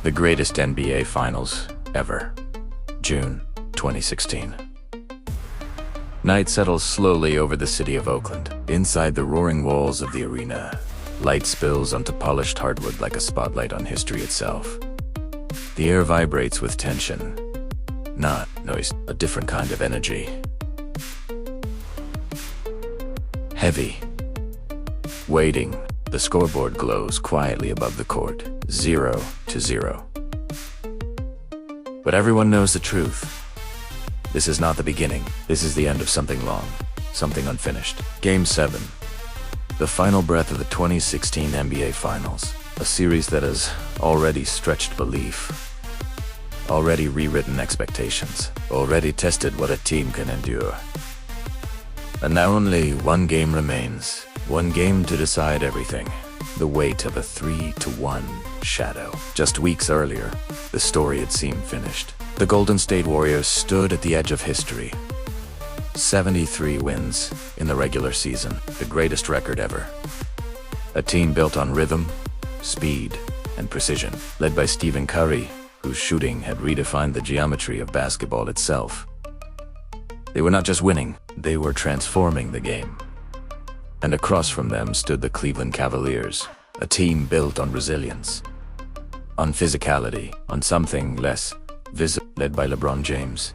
The greatest NBA Finals ever. June 2016. Night settles slowly over the city of Oakland. Inside the roaring walls of the arena, light spills onto polished hardwood like a spotlight on history itself. The air vibrates with tension. Not noise, a different kind of energy. Heavy. Waiting. The scoreboard glows quietly above the court, 0-0. But everyone knows the truth. This is not the beginning. This is the end of something long, something unfinished. Game 7. The final breath of the 2016 NBA Finals. A series that has already stretched belief. Already rewritten expectations. Already tested what a team can endure. And now only one game remains. One game to decide everything. The weight of a 3-1 shadow. Just weeks earlier, the story had seemed finished. The Golden State Warriors stood at the edge of history. 73 wins in the regular season, the greatest record ever. A team built on rhythm, speed, and precision, led by Stephen Curry, whose shooting had redefined the geometry of basketball itself. They were not just winning, they were transforming the game. And across from them stood the Cleveland Cavaliers, a team built on resilience, on physicality, on something less visible, led by LeBron James,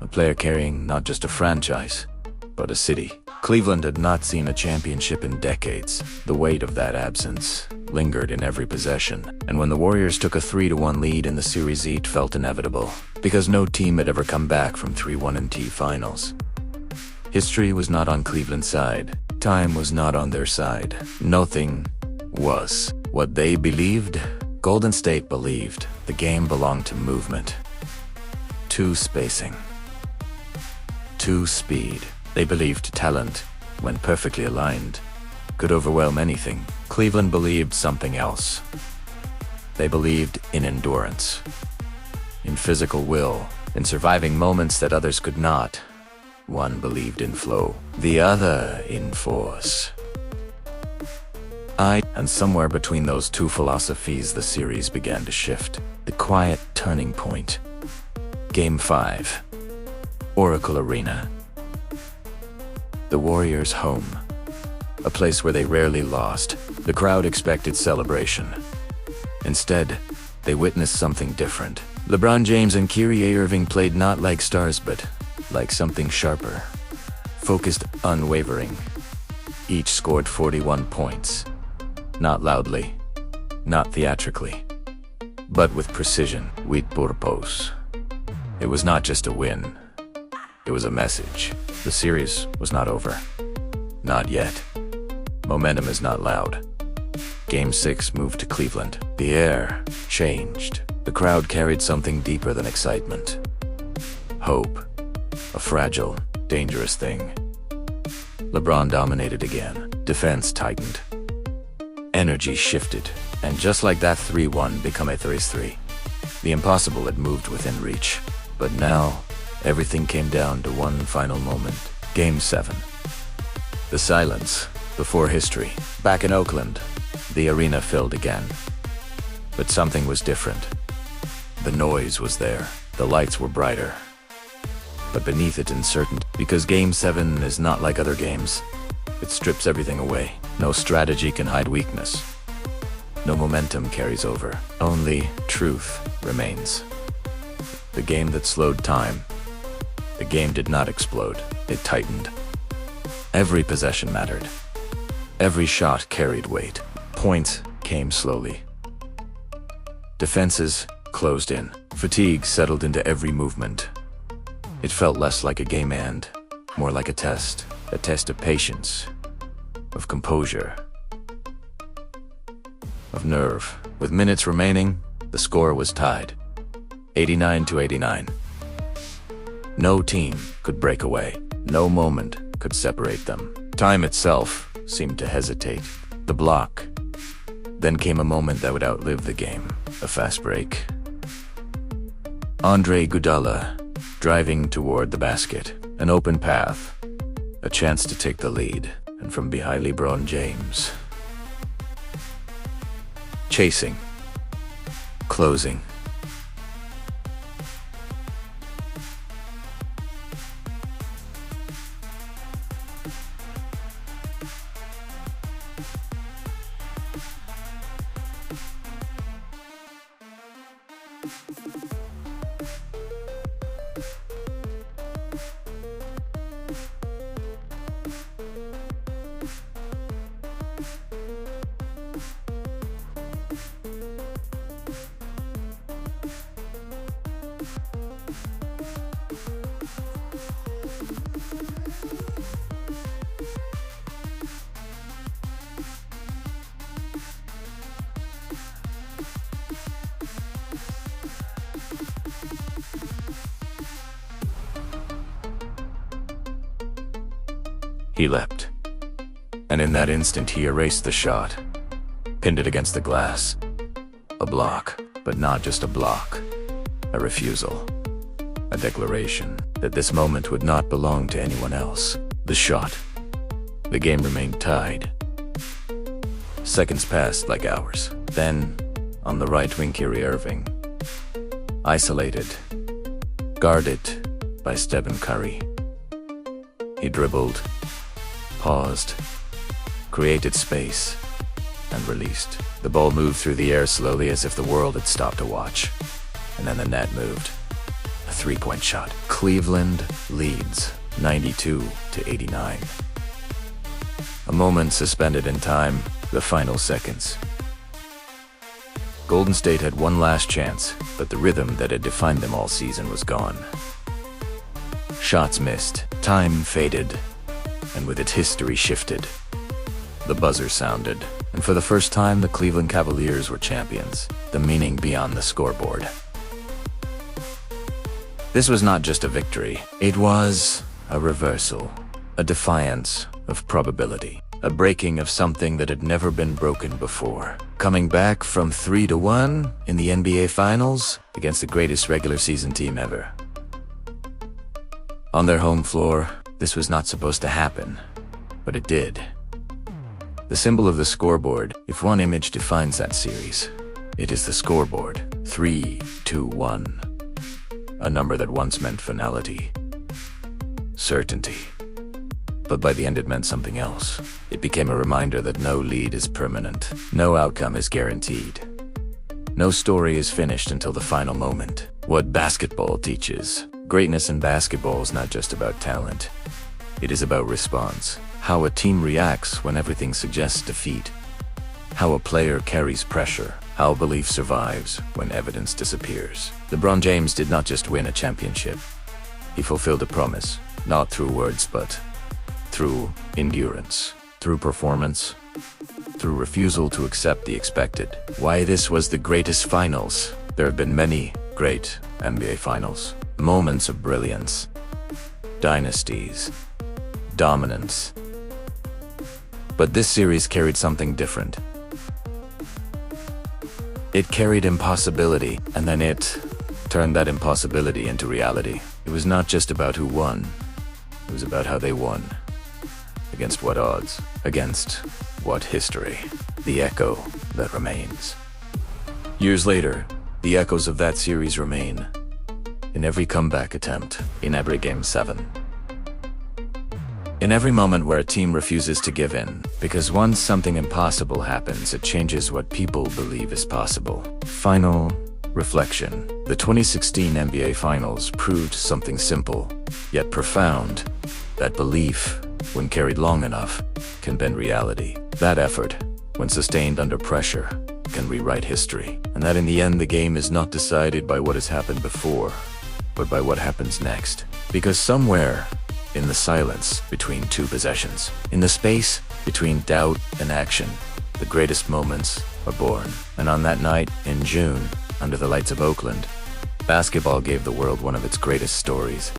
a player carrying not just a franchise, but a city. Cleveland had not seen a championship in decades. The weight of that absence lingered in every possession, and when the Warriors took a 3-1 lead in the series, it felt inevitable, because no team had ever come back from 3-1 in finals. History was not on Cleveland's side. Time was not on their side. Nothing was. What they believed, Golden State believed. The game belonged to movement, to spacing, to speed. They believed talent, when perfectly aligned, could overwhelm anything. Cleveland believed something else. They believed in endurance, in physical will, in surviving moments that others could not. One believed in flow, the other in force. And somewhere between those two philosophies, the series began to shift. The quiet turning point. Game 5. Oracle Arena. The Warriors' home. A place where they rarely lost. The crowd expected celebration. Instead, they witnessed something different. LeBron James and Kyrie Irving played not like stars, but like something sharper. Focused, unwavering. Each scored 41 points. Not loudly, not theatrically, but with precision, with purpose. It was not just a win. It was a message. The series was not over. Not yet. Momentum is not loud. Game 6 moved to Cleveland. The air changed. The crowd carried something deeper than excitement. Hope. A fragile, dangerous thing. LeBron dominated again. Defense tightened. Energy shifted. And just like that, 3-1 became a 3-3. The impossible had moved within reach. But now, everything came down to one final moment. Game 7. The silence before history. Back in Oakland, the arena filled again. But something was different. The noise was there. The lights were brighter. But beneath it, uncertainty. Because Game 7 is not like other games. It strips everything away. No strategy can hide weakness. No momentum carries over. Only truth remains. The game that slowed time. The game did not explode. It tightened. Every possession mattered. Every shot carried weight. Points came slowly. Defenses closed in. Fatigue settled into every movement. It felt less like a game and more like a test of patience, of composure, of nerve. With minutes remaining, the score was tied, 89-89. No team could break away. No moment could separate them. Time itself seemed to hesitate. The block. Then came a moment that would outlive the game. A fast break. Andre Iguodala driving toward the basket. An open path. A chance to take the lead. And from behind, LeBron James. Chasing. Closing. He leapt, and in that instant he erased the shot, pinned it against the glass. A block, but not just a block. A refusal. A declaration that this moment would not belong to anyone else. The shot. The game remained tied. Seconds passed like hours. Then, on the right wing, Kyrie Irving. Isolated. Guarded by Stephen Curry. He dribbled, paused, created space, and released. The ball moved through the air slowly as if the world had stopped to watch. And then the net moved. A three-point shot. Cleveland leads 92-89. A moment suspended in time, the final seconds. Golden State had one last chance, but the rhythm that had defined them all season was gone. Shots missed, time faded, and with it history shifted. The buzzer sounded, and for the first time the Cleveland Cavaliers were champions, the meaning beyond the scoreboard. This was not just a victory, it was a reversal, a defiance of probability, a breaking of something that had never been broken before. Coming back from 3-1 in the NBA Finals against the greatest regular season team ever. On their home floor, this was not supposed to happen, but it did. The symbol of the scoreboard, if one image defines that series, it is the scoreboard. 3-2-1. A number that once meant finality, certainty. But by the end it meant something else. It became a reminder that no lead is permanent, no outcome is guaranteed. No story is finished until the final moment. What basketball teaches. Greatness in basketball is not just about talent. It is about response. How a team reacts when everything suggests defeat. How a player carries pressure. How belief survives when evidence disappears. LeBron James did not just win a championship. He fulfilled a promise, not through words but through endurance, through performance, through refusal to accept the expected. Why this was the greatest finals? There have been many great NBA finals. Moments of brilliance, dynasties, dominance. But this series carried something different. It carried impossibility, and then it turned that impossibility into reality. It was not just about who won, it was about how they won. Against what odds? Against what history? The echo that remains. Years later, the echoes of that series remain. In every comeback attempt, in every Game 7. In every moment where a team refuses to give in, because once something impossible happens, it changes what people believe is possible. Final reflection. The 2016 NBA Finals proved something simple, yet profound. That belief, when carried long enough, can bend reality. That effort, when sustained under pressure, can rewrite history. And that in the end, the game is not decided by what has happened before, but by what happens next. Because somewhere, in the silence between two possessions, in the space between doubt and action, the greatest moments are born. And on that night, in June, under the lights of Oakland, basketball gave the world one of its greatest stories.